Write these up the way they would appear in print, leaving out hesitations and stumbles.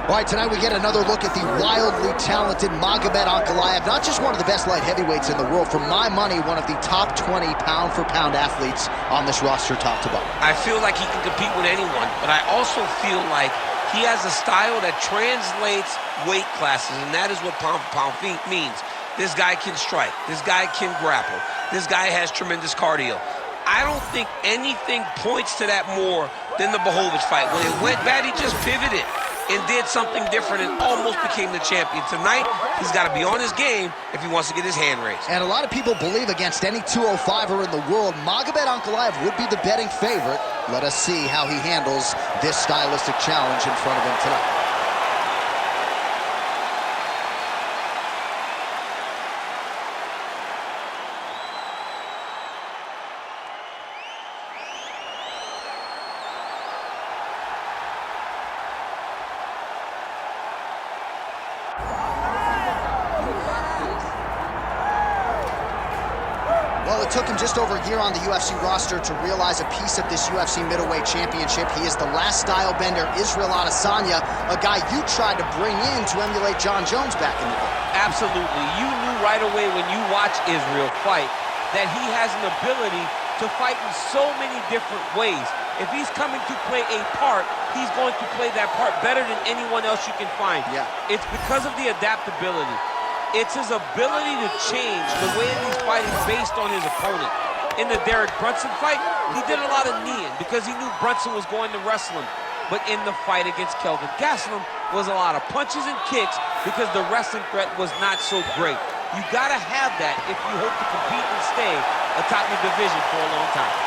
All right, tonight we get another look at the wildly talented Magomed Ankalaev, not just one of the best light heavyweights in the world, for my money, one of the top 20 pound-for-pound athletes on this roster, top to bottom. I feel like he can compete with anyone, but I also feel like he has a style that translates weight classes, and that is what pound-for-pound means. This guy can strike. This guy can grapple. This guy has tremendous cardio. I don't think anything points to that more than the Blachowicz fight. When it went bad, he just pivoted and did something different and almost became the champion. Tonight, he's got to be on his game if he wants to get his hand raised. And a lot of people believe against any 205er in the world, Magomed Ankalaev would be the betting favorite. Let us see how he handles this stylistic challenge in front of him tonight. Well, it took him just over a year on the UFC roster to realize a piece of this UFC middleweight championship. He is the last style bender, Israel Adesanya, a guy you tried to bring in to emulate John Jones back in the day. Absolutely. You knew right away when you watched Israel fight that he has an ability to fight in so many different ways. If he's coming to play a part, he's going to play that part better than anyone else you can find. Yeah. It's because of the adaptability. It's his ability to change the way that he's fighting based on his opponent. In the Derek Brunson fight, he did a lot of kneeing because he knew Brunson was going to wrestle him. But in the fight against Kelvin Gastelum was a lot of punches and kicks because the wrestling threat was not so great. You gotta have that if you hope to compete and stay atop your division for a long time.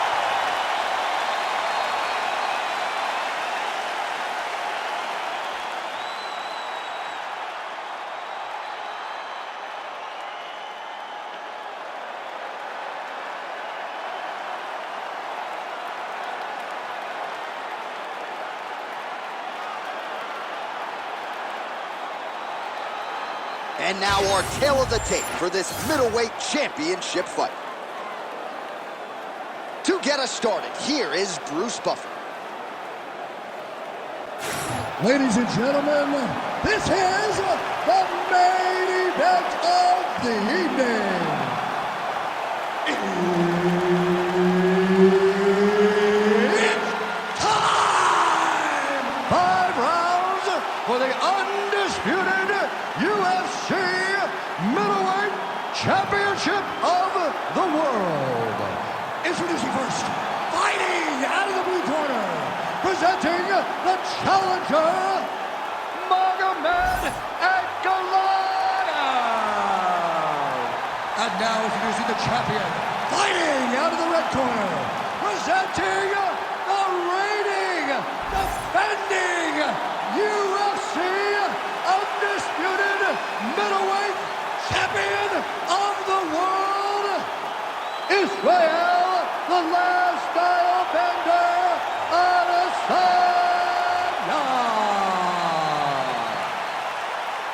And now our tail of the tape for this middleweight championship fight. To get us started, here is Bruce Buffer. Ladies and gentlemen, this is the main event of the evening. It's time! 5 rounds for the undisputed UFC Middleweight Championship of the World. Introducing first, fighting out of the blue corner, presenting the challenger, Magomed Ankalaev. And now introducing the champion, fighting out of the red corner, presenting the reigning, defending UFC undisputed middleweight champion of the world, Israel, the last style bender, Adesanya.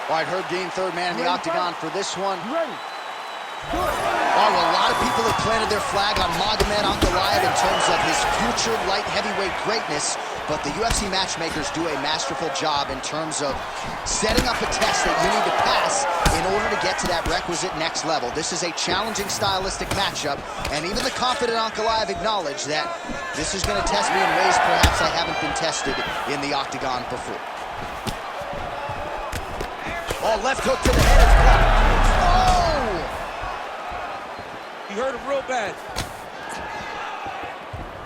All right, Herb Dean, third man in the octagon for this one. Ready. All right, well, a lot of people have planted their flag on Magomed Ankalaev in terms of his future light heavyweight greatness, but the UFC matchmakers do a masterful job in terms of setting up a test that you need to pass in order to get to that requisite next level. This is a challenging stylistic matchup, and even the confident Ankalaev acknowledged that this is going to test me in ways perhaps I haven't been tested in the octagon before. Oh, left hook to the head is blocked. He hurt him real bad.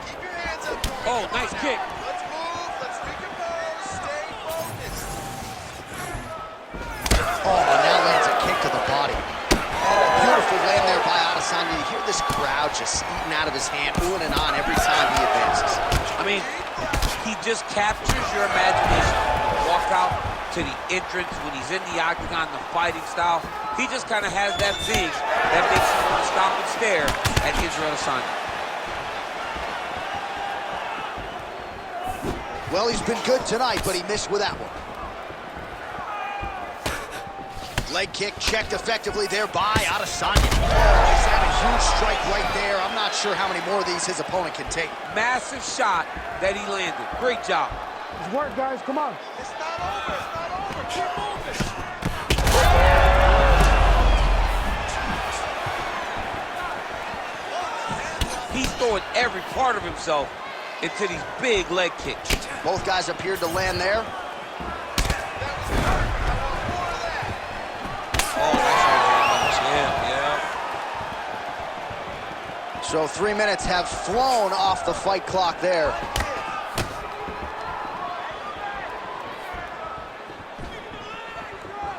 Keep your hands up. Oh, nice kick. Let's move. Let's decompose. Stay focused. Oh, and now lands a kick to the body. Oh, beautiful land there by Adesanya. You hear this crowd just eating out of his hand, oohing and on every time he advances. I mean, he just captures your imagination. Walk out to the entrance when he's in the octagon, the fighting style. He just kind of has that thing that makes you want to stop and stare at Israel Adesanya. Well, he's been good tonight, but he missed with that one. Leg kick checked effectively there by Adesanya. Oh, he's had a huge strike right there. I'm not sure how many more of these his opponent can take. Massive shot that he landed. Great job. It's work, guys. Come on. It's not over. It's not over. every part of himself into these big leg kicks. Both guys appeared to land there. Oh, nice right hand. Yeah. So 3 minutes have flown off the fight clock there.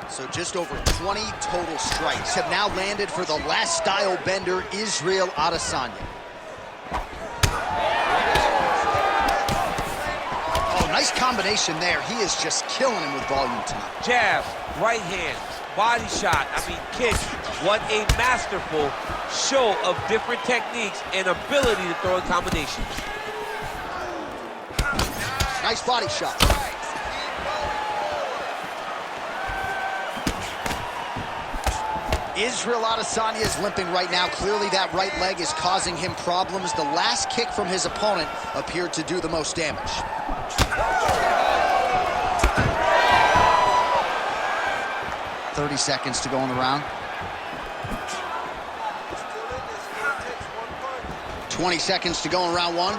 So just over 20 total strikes have now landed for the last style bender, Israel Adesanya. Oh, nice combination there. He is just killing him with volume tonight. Jab, right hand, body shot, kick. What a masterful show of different techniques and ability to throw in combinations. Nice body shot. Israel Adesanya is limping right now. Clearly that right leg is causing him problems. The last kick from his opponent appeared to do the most damage. "30 seconds to go in the round. 20 seconds to go in round one.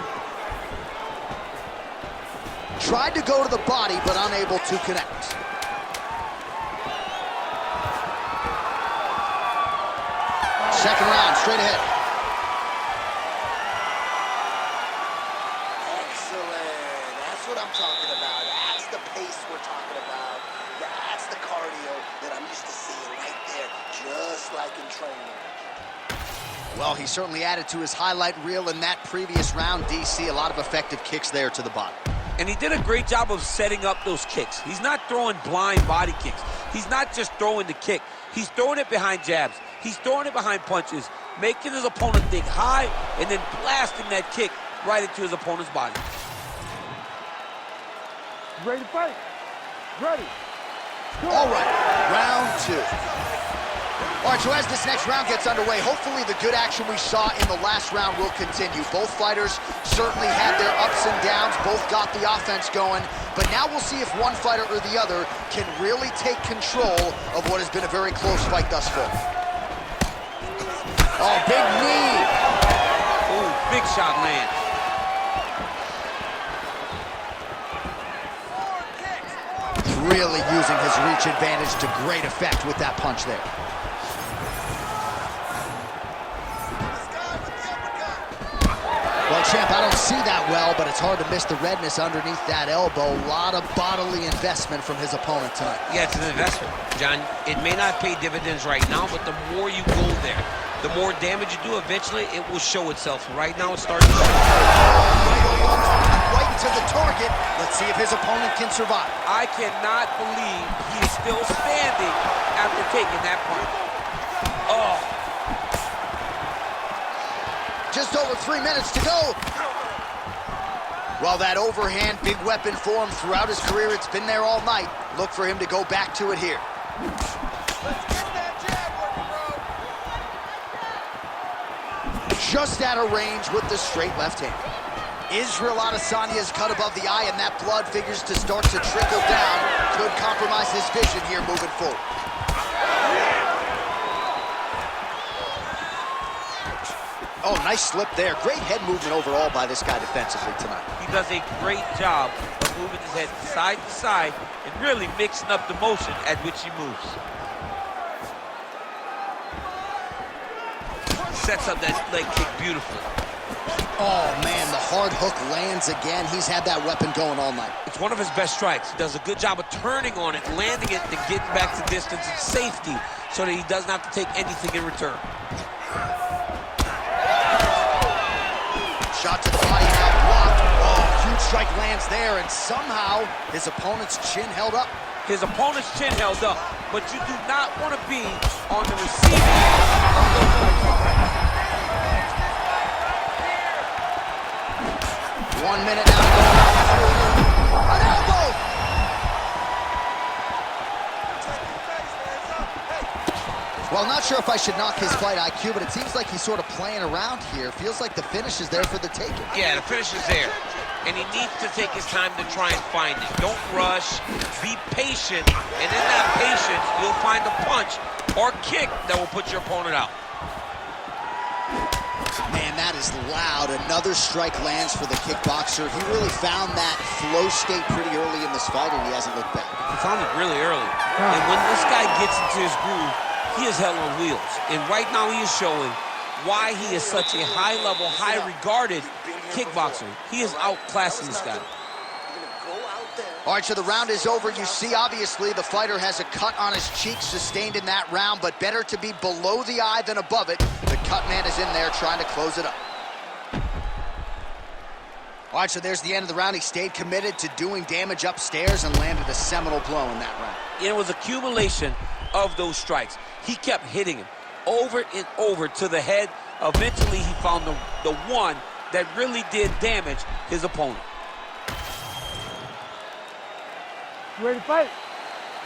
Tried to go to the body, but unable to connect. Second round, straight ahead. Excellent. That's what I'm talking about. That's the pace we're talking about. That's the cardio that I'm used to seeing right there, just like in training. Well, he certainly added to his highlight reel in that previous round, DC. A lot of effective kicks there to the body. And he did a great job of setting up those kicks. He's not throwing blind body kicks. He's not just throwing the kick. He's throwing it behind jabs. He's throwing it behind punches, making his opponent dig high, and then blasting that kick right into his opponent's body. Ready to fight? Ready. All right, round two. All right, so as this next round gets underway, hopefully the good action we saw in the last round will continue. Both fighters certainly had their ups and downs. Both got the offense going. But now we'll see if one fighter or the other can really take control of what has been a very close fight thus far. Oh, big knee. Ooh, big shot lands. Really using his reach advantage to great effect with that punch there. Well, champ, I don't see that well, but it's hard to miss the redness underneath that elbow. A lot of bodily investment from his opponent tonight. Yeah, it's an investment, John. It may not pay dividends right now, but the more you go there, the more damage you do, eventually it will show itself. Right now, it's starting to show. Right into the target. Let's see if his opponent can survive. I cannot believe he's still standing after taking that punch. Oh. Just over 3 minutes to go. Well, that overhand, big weapon for him throughout his career. It's been there all night. Look for him to go back to it here. Let's get that jab working, bro. Just out of range with the straight left hand. Israel Adesanya is cut above the eye, and that blood figures to start to trickle down. Could compromise his vision here moving forward. Oh, nice slip there. Great head movement overall by this guy defensively tonight. He does a great job of moving his head side to side and really mixing up the motion at which he moves. Sets up that leg kick beautifully. Oh, man, the hard hook lands again. He's had that weapon going all night. It's one of his best strikes. He does a good job of turning on it, landing it, and getting back to distance and safety so that he doesn't have to take anything in return. Shot to the body, now blocked. Oh, huge strike lands there, and somehow his opponent's chin held up. His opponent's chin held up, but you do not want to be on the receiving end of those strikes. 1 minute now to go. An elbow! Well, not sure if I should knock his fight IQ, but it seems like he's sort of playing around here. Feels like the finish is there for the taking. Yeah, the finish is there. And he needs to take his time to try and find it. Don't rush. Be patient. And in that patience, you'll find a punch or kick that will put your opponent out. Man, that is loud. Another strike lands for the kickboxer. He really found that flow state pretty early in this fight, and he hasn't looked back. He found it really early. And when this guy gets into his groove, he is hell on wheels. And right now he is showing why he is such a high-level, high-regarded kickboxer. He is outclassing this guy. All right, so the round is over. You see, obviously, the fighter has a cut on his cheek sustained in that round, but better to be below the eye than above it. The cut man is in there trying to close it up. All right, so there's the end of the round. He stayed committed to doing damage upstairs and landed a seminal blow in that round. It was accumulation of those strikes. He kept hitting him over and over to the head. Eventually, he found the one that really did damage his opponent. Ready to fight?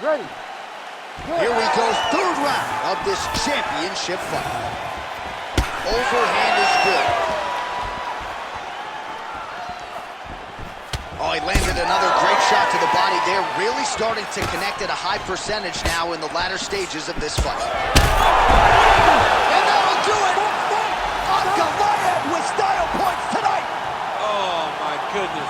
Ready. Here we go, third round of this championship fight. Overhand is good. Oh, he landed another great shot to the body. They're really starting to connect at a high percentage now in the latter stages of this fight. And that'll do it! Ankalaev with style points tonight! Oh, my goodness.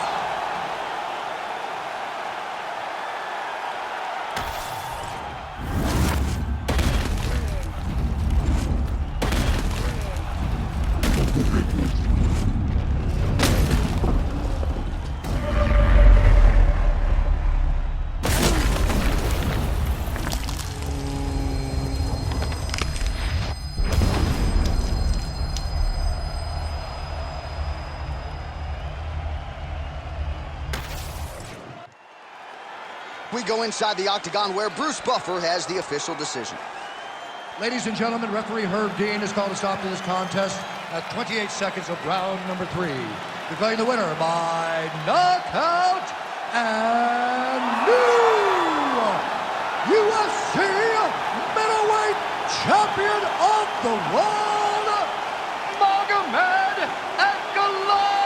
We go inside the octagon where Bruce Buffer has the official decision. Ladies and gentlemen, referee Herb Dean has called a stop to this contest at 28 seconds of round number 3. Declaring the winner by knockout and new UFC middleweight champion of the world, Magomed Ankalaev.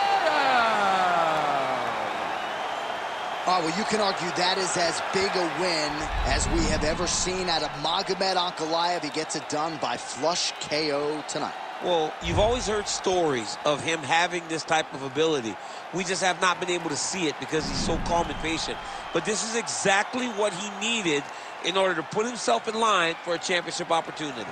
Oh, well, you can argue that is as big a win as we have ever seen out of Magomed Ankalaev. He gets it done by flush KO tonight. Well, you've always heard stories of him having this type of ability. We just have not been able to see it because he's so calm and patient. But this is exactly what he needed in order to put himself in line for a championship opportunity.